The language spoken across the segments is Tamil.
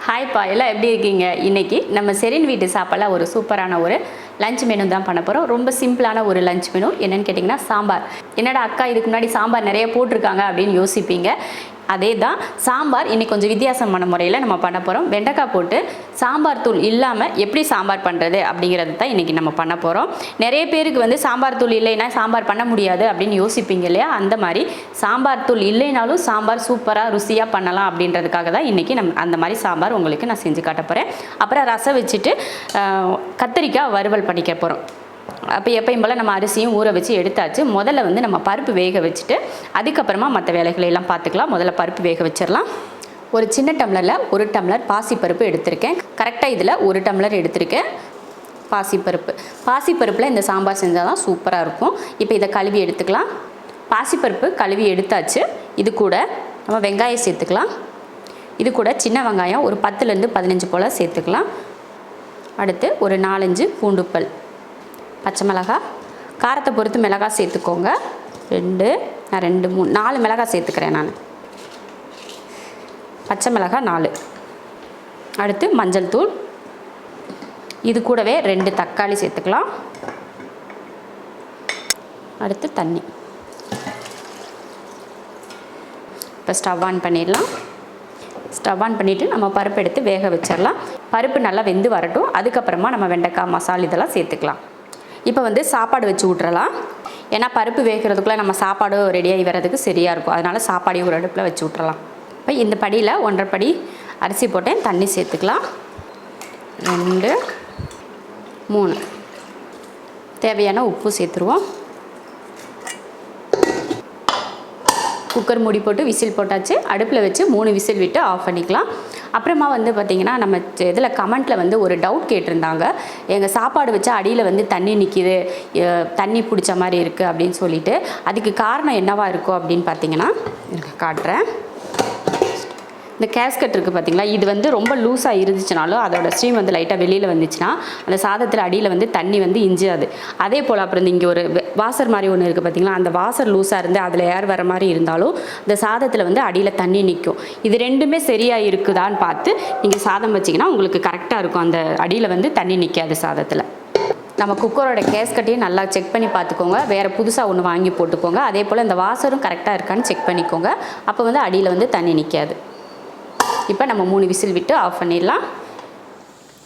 ஹாய் பா, எல்லாம் எப்படி இருக்கீங்க? இன்றைக்கி நம்ம செரின் வீட்டு சாப்பாடில் ஒரு சூப்பரான ஒரு லஞ்ச் மெனு தான் பண்ண போகிறோம். ரொம்ப சிம்பிளான ஒரு லஞ்ச் மெனு. என்னென்னு கேட்டிங்கன்னா சாம்பார். என்னடா அக்கா இதுக்கு முன்னாடி சாம்பார் நிறைய போட்டிருக்காங்க அப்படின்னு யோசிப்பீங்க. அதே தான் சாம்பார் இன்றைக்கி கொஞ்சம் வித்தியாசமான முறையில் நம்ம பண்ண போகிறோம். வெண்டைக்காய் போட்டு சாம்பார் தூள் இல்லாமல் எப்படி சாம்பார் பண்ணுறது அப்படிங்கிறது தான் இன்றைக்கி நம்ம பண்ண போகிறோம். நிறைய பேருக்கு வந்து சாம்பார் தூள் இல்லைன்னா சாம்பார் பண்ண முடியாது அப்படின்னு யோசிப்பீங்க இல்லையா? அந்த மாதிரி சாம்பார் தூள் இல்லைனாலும் சாம்பார் சூப்பராக ருசியாக பண்ணலாம் அப்படின்றதுக்காக தான் இன்றைக்கி அந்த மாதிரி சாம்பார் உங்களுக்கு நான் செஞ்சு காட்ட போகிறேன். அப்புறம் ரசம் வச்சுட்டு கத்திரிக்காய் வறுவல் பண்ணிக்க போகிறோம். அப்போ எப்பயும் போல் நம்ம அரிசியும் ஊற வச்சு எடுத்தாச்சு. முதல்ல வந்து நம்ம பருப்பு வேக வச்சுட்டு அதுக்கப்புறமா மற்ற வேலைகளை எல்லாம் பார்த்துக்கலாம். முதல்ல பருப்பு வேக வச்சிடலாம். ஒரு சின்ன டம்ளரில் 1 டம்ளர் பாசிப்பருப்பு எடுத்திருக்கேன். கரெக்டாக இதில் 1 டம்ளர் எடுத்திருக்கேன் பாசிப்பருப்பில் இந்த சாம்பார் செஞ்சால் தான் சூப்பராக இருக்கும். இப்போ இதை கழுவி எடுத்துக்கலாம். பாசிப்பருப்பு கழுவி எடுத்தாச்சு. இது கூட நம்ம வெங்காயம் சேர்த்துக்கலாம். இது கூட சின்ன வெங்காயம் ஒரு 10லேருந்து 15 போல் சேர்த்துக்கலாம். அடுத்து ஒரு 4-5 பூண்டுப்பல், பச்சை மிளகாய், காரத்தை பொறுத்து மிளகாய் சேர்த்துக்கோங்க. 2 3 4 மிளகாய் சேர்த்துக்கிறேன் நான். பச்சை மிளகாய் 4. அடுத்து மஞ்சள் தூள். இது கூடவே 2 தக்காளி சேர்த்துக்கலாம். அடுத்து தண்ணி. இப்போ ஸ்டவ் ஆன் பண்ணிடலாம். ஸ்டவ் ஆன் பண்ணிவிட்டு நம்ம பருப்பு எடுத்து வேக வச்சிடலாம். பருப்பு நல்லா வெந்து வரட்டும். அதுக்கப்புறமா நம்ம வெண்டைக்காய் மசாலா இதெல்லாம் சேர்த்துக்கலாம். இப்போ வந்து சாப்பாடு வச்சு விட்றலாம். ஏன்னா பருப்பு வேகிறதுக்குள்ளே நம்ம சாப்பாடு ரெடியாகி வர்றதுக்கு சரியாக இருக்கும். அதனால் சாப்பாடையும் ஒரு அடுப்பில் வச்சு விட்றலாம். இப்போ இந்த படியில் 1.5 படி அரிசி போட்டேன். தண்ணி சேர்த்துக்கலாம். 2 3 தேவையான உப்பு சேர்த்துருவோம். குக்கர் மூடி போட்டு விசில் போட்டாச்சு. அடுப்பில் வச்சு 3 விசில் விட்டு ஆஃப் பண்ணிக்கலாம். அப்புறமா வந்து பார்த்திங்கன்னா நம்ம இதில் கமெண்ட்டில் வந்து ஒரு டவுட் கேட்டிருந்தாங்க. எங்கள் சாப்பாடு வச்சா அடியில் வந்து தண்ணி நிற்கிது, தண்ணி பிடிச்ச மாதிரி இருக்குது அப்படின்னு சொல்லிட்டு. அதுக்கு காரணம் என்னவாக இருக்கும் அப்படின்னு பார்த்தீங்கன்னா காட்டுறேன். இந்த கேஸ்கட் இருக்குது பார்த்திங்களா, இது வந்து ரொம்ப லூஸாக இருந்துச்சுனாலும் அதோட ஸ்ட்ரீம் வந்து லைட்டாக வெளியில் வந்துச்சுன்னா அந்த சாதத்தில் அடியில் வந்து தண்ணி வந்து இஞ்சாது. அதே போல் அப்புறம் இந்த இங்கே ஒரு வாசர் மாதிரி ஒன்று இருக்குது பார்த்திங்களா, அந்த வாசர் லூஸாக இருந்து அதில் ஏர் வர மாதிரி இருந்தாலும் இந்த சாதத்தில் வந்து அடியில் தண்ணி நிற்கும். இது ரெண்டுமே சரியாக இருக்குதான்னு பார்த்து நீங்கள் சாதம் வச்சிங்கன்னா உங்களுக்கு கரெக்டாக இருக்கும். அந்த அடியில் வந்து தண்ணி நிற்காது சாதத்தில். நம்ம குக்கரோட கேஸ்கட்டையும் நல்லா செக் பண்ணி பார்த்துக்கோங்க. வேறு புதுசாக ஒன்று வாங்கி போட்டுக்கோங்க. அதே போல் இந்த வாசரும் கரெக்டாக இருக்கான்னு செக் பண்ணிக்கோங்க. அப்போ வந்து அடியில் வந்து தண்ணி நிற்காது. இப்போ நம்ம 3 விசில் விட்டு ஆஃப் பண்ணிடலாம்.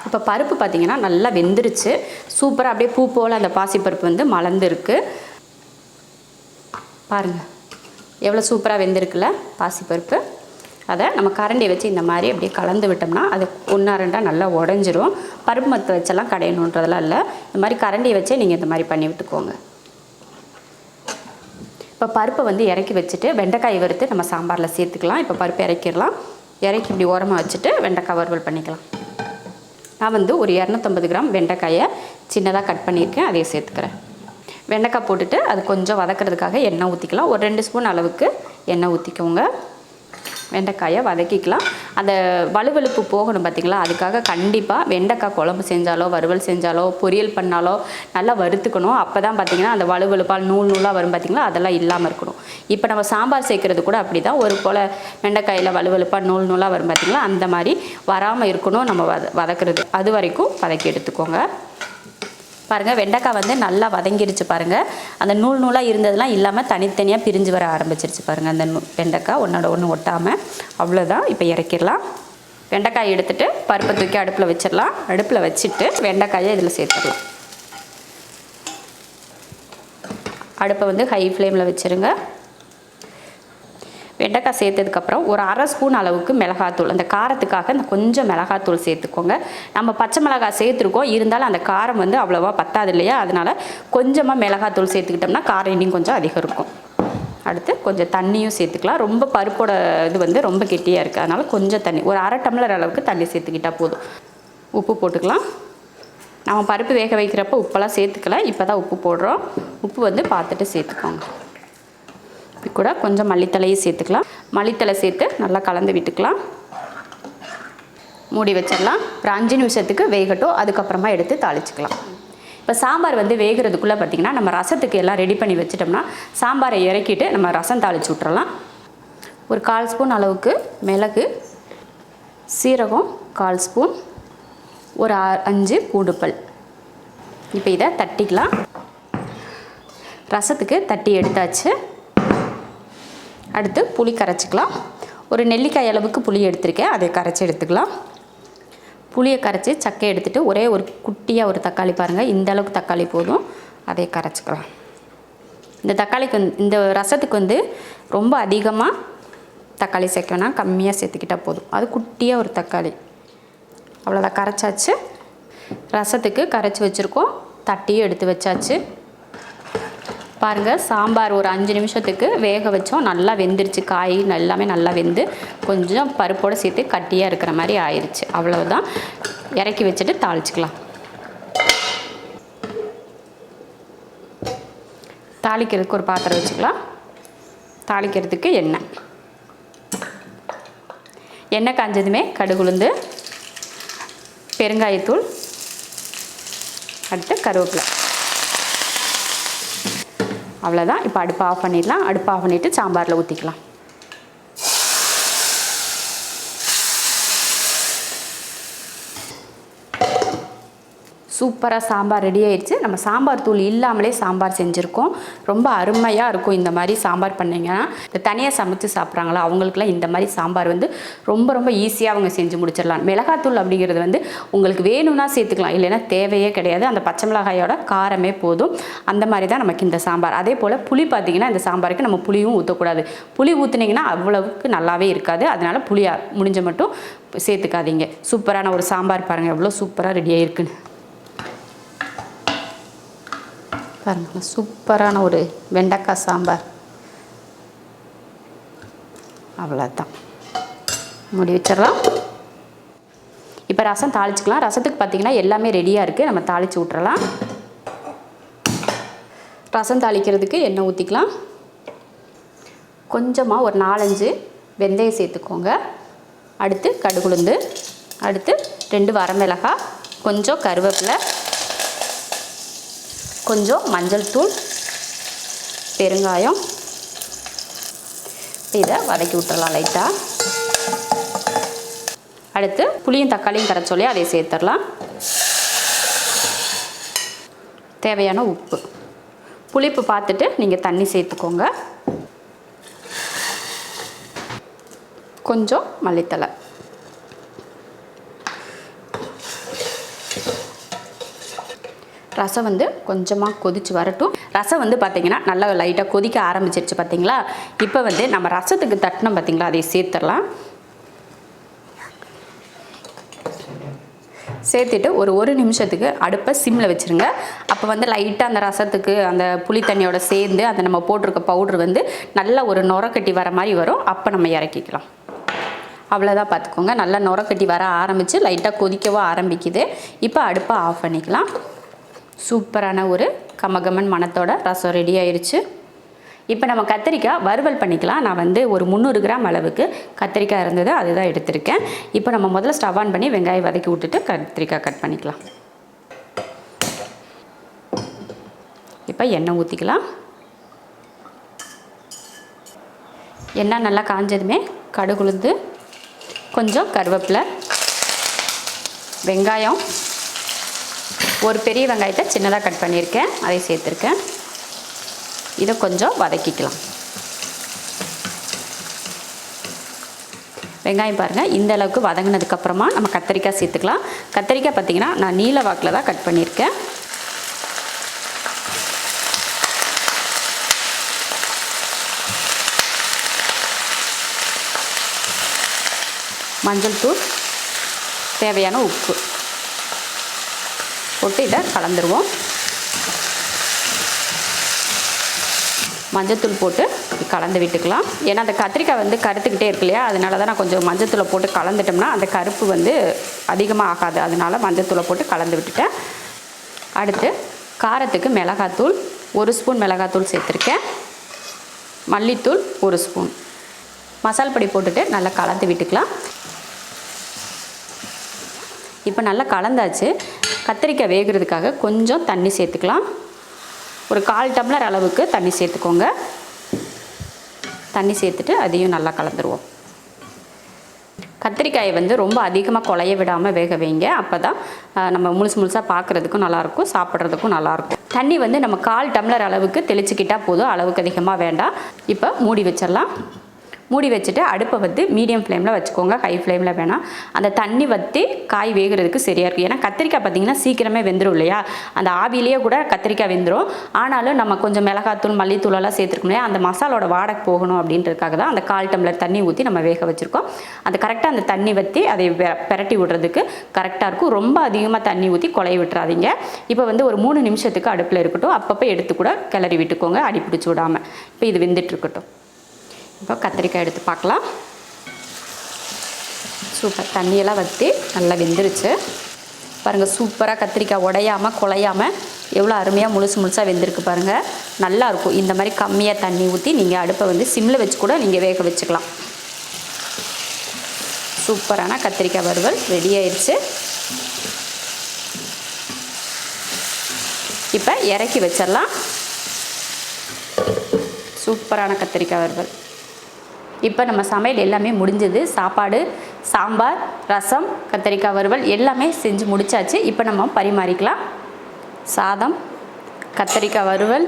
இப்போ பருப்பு பார்த்திங்கன்னா நல்லா வெந்துருச்சு. சூப்பராக அப்படியே பூ போல் அந்த பாசிப்பருப்பு வந்து மலர்ந்துருக்கு பாருங்கள். எவ்வளோ சூப்பராக வெந்திருக்குல்ல பாசிப்பருப்பு. அதை நம்ம கரண்டியை வச்சு இந்த மாதிரி அப்படியே கலந்து விட்டோம்னா அது 1-2 நல்லா உடஞ்சிரும். பருப்பு மற்ற வச்செல்லாம் கடையணுன்றதெல்லாம் இல்லை. இந்த மாதிரி கரண்டியை வச்சே நீங்கள் இந்த மாதிரி பண்ணி விட்டுக்கோங்க. இப்போ பருப்பை வந்து இறக்கி வச்சுட்டு வெண்டைக்காய் வறுத்து நம்ம சாம்பாரில் சேர்த்துக்கலாம். இப்போ பருப்பு இறக்கிடலாம். இறக்கி இப்படி ஓரமாக வச்சுட்டு வெண்டைக்காய் வறுவல் பண்ணிக்கலாம். நான் வந்து ஒரு 250 கிராம் வெண்டைக்காயை சின்னதாக கட் பண்ணியிருக்கேன். அதையே சேர்த்துக்கிறேன். வெண்டைக்காய் போட்டுட்டு அது கொஞ்சம் வதக்கிறதுக்காக எண்ணெய் ஊற்றிக்கலாம். ஒரு 2 ஸ்பூன் அளவுக்கு எண்ணெய் ஊற்றிக்கோங்க. வெண்டைக்காயை வதக்கிக்கலாம். அந்த வலுவலுப்பு போகணும் பார்த்திங்களா, அதுக்காக கண்டிப்பாக வெண்டைக்காய் குழம்பு செஞ்சாலோ வறுவல் செஞ்சாலோ பொரியல் பண்ணாலோ நல்லா வறுத்துக்கணும். அப்போ தான் பார்த்திங்கன்னா அந்த வலுவலுப்பால் நூலாக வரும் பார்த்திங்களா, அதெல்லாம் இல்லாமல் இருக்கணும். இப்போ நம்ம சாம்பார் சேர்க்குறது கூட அப்படி தான். ஒரு போல் வெண்டைக்காயில் வலுவலுப்பாக நூலாக வரும் பார்த்திங்களா, அந்த மாதிரி வராமல் இருக்கணும் நம்ம வதக்கிறது. அது வரைக்கும் வதக்கி எடுத்துக்கோங்க. பாருங்கள் வெண்டைக்காய் வந்து நல்லா வதங்கிருச்சு பாருங்கள். அந்த நூலாக இருந்ததெல்லாம் இல்லாமல் தனித்தனியாக பிரிஞ்சு வர ஆரம்பிச்சிருச்சு பாருங்கள். அந்த வெண்டைக்காய் ஒன்றோட ஒன்று ஒட்டாமல். அவ்வளோதான். இப்போ இறக்கிடலாம். வெண்டைக்காய் எடுத்துகிட்டு பருப்பை தூக்கி அடுப்பில் வச்சிடலாம். அடுப்பில் வச்சுட்டு வெண்டைக்காயை இதில் சேர்த்துடலாம். அடுப்பை வந்து ஹை ஃப்ளேமில் வச்சுருங்க. வெண்டைக்காய் சேர்த்ததுக்கப்புறம் ஒரு 1/2 ஸ்பூன் அளவுக்கு மிளகாத்தூள், அந்த காரத்துக்காக இந்த கொஞ்சம் மிளகாத்தூள் சேர்த்துக்கோங்க. நம்ம பச்சை மிளகாய் சேர்த்துருக்கோம், இருந்தாலும் அந்த காரம் வந்து அவ்வளோவா பத்தாது இல்லையா, அதனால் கொஞ்சமாக மிளகாத்தூள் சேர்த்துக்கிட்டோம்னா காரம் இன்னும் கொஞ்சம் அதிகம் இருக்கும். அடுத்து கொஞ்சம் தண்ணியும் சேர்த்துக்கலாம். ரொம்ப பருப்போட இது வந்து ரொம்ப கெட்டியாக இருக்குது, அதனால் கொஞ்சம் தண்ணி, ஒரு 1/2 டம்ளர் அளவுக்கு தண்ணி சேர்த்துக்கிட்டால் போதும். உப்பு போட்டுக்கலாம். நம்ம பருப்பு வேக வைக்கிறப்ப உப்பெல்லாம் சேர்த்துக்கலாம். இப்போ தான் உப்பு போடுறோம். உப்பு வந்து பார்த்துட்டு சேர்த்துக்கோங்க. இது கூட கொஞ்சம் மல்லித்தலையும் சேர்த்துக்கலாம். மல்லித்தலை சேர்த்து நல்லா கலந்து விட்டுக்கலாம். மூடி வச்சிடலாம். ஒரு 5 நிமிஷத்துக்கு வேகட்டும். அதுக்கப்புறமா எடுத்து தாளிச்சிக்கலாம். இப்போ சாம்பார் வந்து வேகிறதுக்குள்ளே பார்த்திங்கன்னா நம்ம ரசத்துக்கு எல்லாம் ரெடி பண்ணி வச்சிட்டோம்னா சாம்பாரை இறக்கிட்டு நம்ம ரசம் தாளித்து விட்றலாம். ஒரு 1/4 ஸ்பூன் அளவுக்கு மிளகு, சீரகம் 1/4 ஸ்பூன், ஒரு 5 பூண்டு பல். இப்போ இதை தட்டிக்கலாம். ரசத்துக்கு தட்டி எடுத்தாச்சு. அடுத்து புளி கரைச்சிக்கலாம். ஒரு நெல்லிக்காய் அளவுக்கு புளி எடுத்திருக்கேன், அதை கரைச்சி எடுத்துக்கலாம். புளியை கரைச்சி சக்கை எடுத்துகிட்டு ஒரே ஒரு குட்டியாக ஒரு தக்காளி பாருங்கள், இந்த அளவுக்கு தக்காளி போதும், அதை கரைச்சிக்கலாம். இந்த தக்காளிக்கு இந்த ரசத்துக்கு வந்து ரொம்ப அதிகமாக தக்காளி சேர்க்கணும், கம்மியாக சேர்த்துக்கிட்டால் போதும். அது குட்டியாக ஒரு தக்காளி, அவ்வளோதான். கரைச்சாச்சு. ரசத்துக்கு கரைச்சி வச்சுருக்கோம், தட்டியும் எடுத்து வச்சாச்சு. பாருங்கள், சாம்பார் ஒரு 5 நிமிஷத்துக்கு வேக வச்சோம், நல்லா வெந்துருச்சு. காய் எல்லாமே நல்லா வெந்து கொஞ்சம் பருப்போடு சேர்த்து கட்டியாக இருக்கிற மாதிரி ஆயிடுச்சு. அவ்வளவுதான். இறக்கி வச்சுட்டு தாளிச்சிக்கலாம். தாளிக்கிறதுக்கு ஒரு பாத்திரம் வச்சுக்கலாம். தாளிக்கிறதுக்கு எண்ணெய் காஞ்சதுமே கடுகு உளுந்து, பெருங்காயத்தூள், அடுத்து கருவேப்பிலை, அவ்வளோதான். இப்போ அடுப்பை ஆஃப் பண்ணிடலாம். அடுப்பை ஆஃப் பண்ணிவிட்டு சாம்பாரில் ஊற்றிக்கலாம். சூப்பராக சாம்பார் ரெடி ஆயிடுச்சு. நம்ம சாம்பார் தூள் இல்லாமலே சாம்பார் செஞ்சுருக்கோம். ரொம்ப அருமையாக இருக்கும். இந்த மாதிரி சாம்பார் பண்ணிங்கன்னா, இந்த தனியாக சமைச்சு சாப்பிட்றாங்களா அவங்களுக்குலாம் இந்த மாதிரி சாம்பார் வந்து ரொம்ப ரொம்ப ஈஸியாக அவங்க செஞ்சு முடிச்சிடலாம். மிளகாத்தூள் அப்படிங்கிறது வந்து உங்களுக்கு வேணும்னா சேர்த்துக்கலாம், இல்லைன்னா தேவையே கிடையாது. அந்த பச்சை மிளகாயோட காரமே போதும். அந்த மாதிரி தான் நமக்கு இந்த சாம்பார். அதே போல் புளி பார்த்திங்கன்னா, இந்த சாம்பாருக்கு நம்ம புளியும் ஊற்றக்கூடாது. புளி ஊற்றுனீங்கன்னா அவ்வளவுக்கு நல்லாவே இருக்காது. அதனால் புளியை முடிஞ்ச மட்டும் சேர்த்துக்காதீங்க. சூப்பரான ஒரு சாம்பார் பாருங்கள், எவ்வளோ சூப்பராக ரெடியாக இருக்குன்னு பாருங்கள். சூப்பரான ஒரு வெண்டைக்காய் சாம்பார். அவ்வளோதான், மூடி வச்சிடலாம். இப்போ ரசம் தாளிச்சிக்கலாம். ரசத்துக்கு பார்த்திங்கன்னா எல்லாமே ரெடியாக இருக்குது, நம்ம தாளித்து விட்றலாம். ரசம் தாளிக்கிறதுக்கு எண்ணெய் ஊற்றிக்கலாம். கொஞ்சமாக ஒரு 4-5 வெந்தயம் சேர்த்துக்கோங்க. அடுத்து கடுகுளுந்து, அடுத்து 2 வரமிளகாய், கொஞ்சம் கருவேப்பிலை, கொஞ்சம் மஞ்சள் தூள், பெருங்காயம். இதை வதக்கி விட்டுறலாம் லைட்டாக. அடுத்து புளியும் தக்காளியும் கரைச்சோலே அதை சேர்த்துடலாம். தேவையான உப்பு, புளிப்பு பார்த்துட்டு நீங்கள் தண்ணி சேர்த்துக்கோங்க. கொஞ்சம் மல்லித்தழை. ரசம் வந்து கொஞ்சமாக கொதித்து வரட்டும். ரசம் வந்து பார்த்திங்கன்னா நல்லா லைட்டாக கொதிக்க ஆரம்பிச்சிருச்சு பார்த்திங்களா. இப்போ வந்து நம்ம ரசத்துக்கு தட்டினோம் பார்த்திங்களா, அதை சேர்த்துடலாம். சேர்த்துட்டு ஒரு நிமிஷத்துக்கு அடுப்பை சிம்மில் வச்சுருங்க. அப்போ வந்து லைட்டாக அந்த ரசத்துக்கு அந்த புளி தண்ணியோட சேர்ந்து அந்த நம்ம போட்டிருக்க பவுட்ரு வந்து நல்லா ஒரு நுரக்கட்டி வர மாதிரி வரும். அப்போ நம்ம இறக்கிக்கலாம். அவ்வளோதான், பார்த்துக்கோங்க. நல்லா நுரக்கட்டி வர ஆரம்பித்து லைட்டாக கொதிக்கவும் ஆரம்பிக்குது. இப்போ அடுப்பை ஆஃப் பண்ணிக்கலாம். சூப்பரான ஒரு கமகமன் மணத்தோட ரசம் ரெடி ஆயிடுச்சு. இப்போ நம்ம கத்திரிக்காய் வறுவல் பண்ணிக்கலாம். நான் வந்து ஒரு 300 கிராம் அளவுக்கு கத்திரிக்காய் இருந்தது, அதுதான் எடுத்திருக்கேன். இப்போ நம்ம முதல்ல ஸ்டவ் ஆன் பண்ணி வெங்காயம் வதக்கி விட்டுட்டு கத்திரிக்காய் கட் பண்ணிக்கலாம். இப்போ எண்ணெய் ஊற்றிக்கலாம். எண்ணெய் நல்லா காஞ்சதுமே கடுகு உளுந்து, கொஞ்சம் கருவேப்பிலை, வெங்காயம், ஒரு பெரிய வெங்காயத்தை சின்னதாக கட் பண்ணியிருக்கேன், அதை சேர்த்துருக்கேன். இதை கொஞ்சம் வதக்கிக்கலாம். வெங்காயம் பாருங்கள், இந்த அளவுக்கு வதங்கினதுக்கப்புறமா நம்ம கத்திரிக்காய் சேர்த்துக்கலாம். கத்திரிக்காய் பார்த்திங்கன்னா நான் நீல வாக்கில் தான் கட் பண்ணியிருக்கேன். மஞ்சள் தூள், தேவையான உப்பு போட்டு இதை கலந்துருவோம். மஞ்சத்தூள் போட்டு கலந்து விட்டுக்கலாம். ஏன்னா அந்த கத்திரிக்காய் வந்து கருத்துக்கிட்டே இருக்கு இல்லையா, அதனால தான் நான் கொஞ்சம் மஞ்சத்தூளை போட்டு கலந்துட்டோம்னா அந்த கருப்பு வந்து அதிகமாக ஆகாது. அதனால் மஞ்சத்தூளை போட்டு கலந்து விட்டுட்டேன். அடுத்து காரத்துக்கு மிளகாத்தூள் 1 ஸ்பூன் மிளகாத்தூள் சேர்த்துருக்கேன். மல்லித்தூள் 1 ஸ்பூன். மசால் பொடி போட்டுட்டு நல்லா கலந்து விட்டுக்கலாம். இப்போ நல்லா கலந்தாச்சு. கத்திரிக்காய் வேகிறதுக்காக கொஞ்சம் தண்ணி சேர்த்துக்கலாம். ஒரு 1/4 டம்ளர் அளவுக்கு தண்ணி சேர்த்துக்கோங்க. தண்ணி சேர்த்துட்டு அதையும் நல்லா கலந்துருவோம். கத்திரிக்காயை வந்து ரொம்ப அதிகமாக குழைய விடாமல் வேக வைங்க. அப்போ தான் நம்ம முழுசாக பார்க்குறதுக்கும் நல்லாயிருக்கும், சாப்பிட்றதுக்கும் நல்லாயிருக்கும். தண்ணி வந்து நம்ம 1/4 டம்ளர் அளவுக்கு தெளிச்சுக்கிட்டால் போதும், அளவுக்கு அதிகமாக வேண்டாம். இப்போ மூடி வச்சிடலாம். மூடி வச்சுட்டு அடுப்பை வந்து மீடியம் ஃப்ளேமில் வச்சுக்கோங்க, ஹை ஃப்ளேமில் வேணாம். அந்த தண்ணி வற்றி காய் வேகிறதுக்கு சரியாக இருக்கும். ஏன்னா கத்திரிக்காய் பார்த்திங்கன்னா சீக்கிரமே வெந்துடும் இல்லையா, அந்த ஆவிலேயே கூட கத்திரிக்காய் வெந்துடும். ஆனாலும் நம்ம கொஞ்சம் மிளகாத்தூள் மல்லித்தூளெல்லாம் சேர்த்துருக்கோம் இல்லையா, அந்த மசாலோட வாடகை போகணும் அப்படின்றதுக்காக தான் அந்த 1/4 டம்ளர் தண்ணி ஊற்றி நம்ம வேக வச்சுருக்கோம். அந்த கரெக்டாக அந்த தண்ணி வற்றி அதை பெரட்டி விடுறதுக்கு கரெக்டாக இருக்கும். ரொம்ப அதிகமாக தண்ணி ஊற்றி குழைய விட்டுறாதீங்க. இப்போ வந்து ஒரு 3 நிமிஷத்துக்கு அடுப்பில் இருக்கட்டும். அப்பப்போ எடுத்து கூட கிளறி விட்டுக்கோங்க, அடி பிடிச்சி விடாமல். இப்போ இது வெந்துட்டு இருக்கட்டும். இப்போ கத்திரிக்காய் எடுத்து பார்க்கலாம். சூப்பர், தண்ணியெல்லாம் வற்றி நல்லா வெந்துருச்சு பாருங்கள். சூப்பராக கத்திரிக்காய் உடையாமல் குழையாமல் எவ்வளோ அருமையாக முழுசாக வெந்திருக்கு பாருங்கள். நல்லாயிருக்கும். இந்த மாதிரி கம்மியாக தண்ணி ஊற்றி நீங்கள் அடுப்பை வந்து சிம்மில் வச்சு கூட நீங்கள் வேக வச்சுக்கலாம். சூப்பரான கத்திரிக்காய் வறுவல் ரெடி ஆயிடுச்சு. இப்போ இறக்கி வச்சிடலாம். சூப்பரான கத்திரிக்காய் வறுவல். இப்போ நம்ம சமையல் எல்லாமே முடிஞ்சது. சாப்பாடு, சாம்பார், ரசம், கத்திரிக்காய் வறுவல் எல்லாமே செஞ்சு முடிச்சாச்சு. இப்போ நம்ம பரிமாறிக்கலாம். சாதம், கத்திரிக்காய் வறுவல்.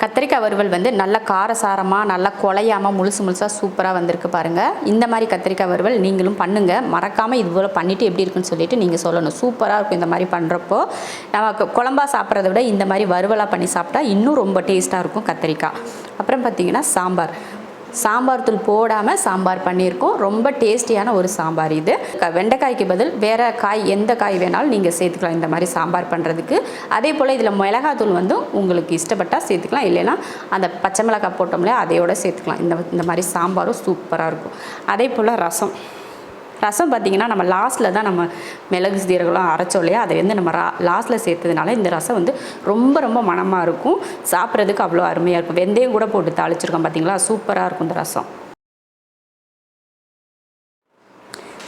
கத்திரிக்காய் வறுவல் வந்து நல்ல காரசாரமாக நல்லா குழையாமல் முழுசாக சூப்பராக வந்திருக்கு பாருங்கள். இந்த மாதிரி கத்திரிக்காய் வறுவல் நீங்களும் பண்ணுங்கள். மறக்காமல் இது போல் பண்ணிவிட்டு எப்படி இருக்குன்னு சொல்லிவிட்டு நீங்கள் சொல்லணும். சூப்பராக இருக்கும். இந்த மாதிரி பண்ணுறப்போ நமக்கு குழம்பா சாப்பிட்றத விட இந்த மாதிரி வறுவலாக பண்ணி சாப்பிட்டா இன்னும் ரொம்ப டேஸ்ட்டாக இருக்கும் கத்திரிக்காய். அப்புறம் பார்த்திங்கன்னா சாம்பார் தூள் போடாமல் சாம்பார் பண்ணியிருக்கோம். ரொம்ப டேஸ்டியான ஒரு சாம்பார் இது. வெண்டைக்காய்க்கு பதில் வேறு காய், எந்த காய் வேணாலும் நீங்கள் சேர்த்துக்கலாம் இந்த மாதிரி சாம்பார் பண்ணுறதுக்கு. அதே போல் இதில் மிளகாத்தூள் வந்து உங்களுக்கு இஷ்டப்பட்டால் சேர்த்துக்கலாம், இல்லைன்னா அந்த பச்சை மிளகாய் போட்டோம்லையா அதையோடு சேர்த்துக்கலாம். இந்த மாதிரி சாம்பாரும் சூப்பராக இருக்கும். அதே போல் ரசம் பார்த்திங்கன்னா நம்ம லாஸ்ட்டில் தான் நம்ம மிளகு சீரகம்லாம் அரைச்சோம் இல்லையா, அதை வந்து நம்ம லாஸ்ட்டில் சேர்த்ததுனால இந்த ரசம் வந்து ரொம்ப மணமாக இருக்கும். சாப்பிட்றதுக்கு அவ்வளோ அருமையாக இருக்கும். வெந்தயம் கூட போட்டு தாளிச்சிருக்கோம் பார்த்திங்களா, சூப்பராக இருக்கும் இந்த ரசம்.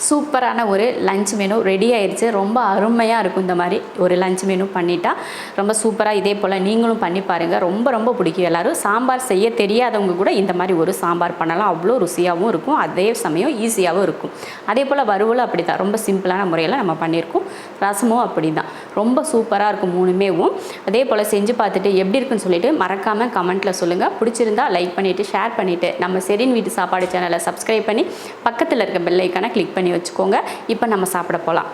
சூப்பரான ஒரு லஞ்ச் மெனு ரெடி ஆயிடுச்சு. ரொம்ப அருமையாக இருக்கும். இந்த மாதிரி ஒரு லஞ்ச் மெனு பண்ணிட்டா ரொம்ப சூப்பராக. இதே போல் நீங்களும் பண்ணி பாருங்கள். ரொம்ப பிடிக்கும் எல்லோரும். சாம்பார் செய்ய தெரியாதவங்க கூட இந்த மாதிரி ஒரு சாம்பார் பண்ணலாம். அவ்வளோ ருசியாகவும் இருக்கும், அதே சமயம் ஈஸியாகவும் இருக்கும். அதே போல் வறுவலும் அப்படி தான், ரொம்ப சிம்பிளான முறையில் நம்ம பண்ணியிருக்கோம். ரசமும் அப்படி தான், ரொம்ப சூப்பராக இருக்கும் 3மேவும். அதே போல் செஞ்சு பார்த்துட்டு எப்படி இருக்குன்னு சொல்லிட்டு மறக்காமல் கமெண்ட்டில் சொல்லுங்கள். பிடிச்சிருந்தா லைக் பண்ணிவிட்டு ஷேர் பண்ணிவிட்டு நம்ம ஷெரின் வீட்டு சாப்பாடு சேனலை சப்ஸ்கிரைப் பண்ணி பக்கத்தில் இருக்க பெல் ஐக்கானை கிளிக் பண்ணி வச்சுக்கோங்க. இப்போ நம்ம சாப்பிட போகலாம்.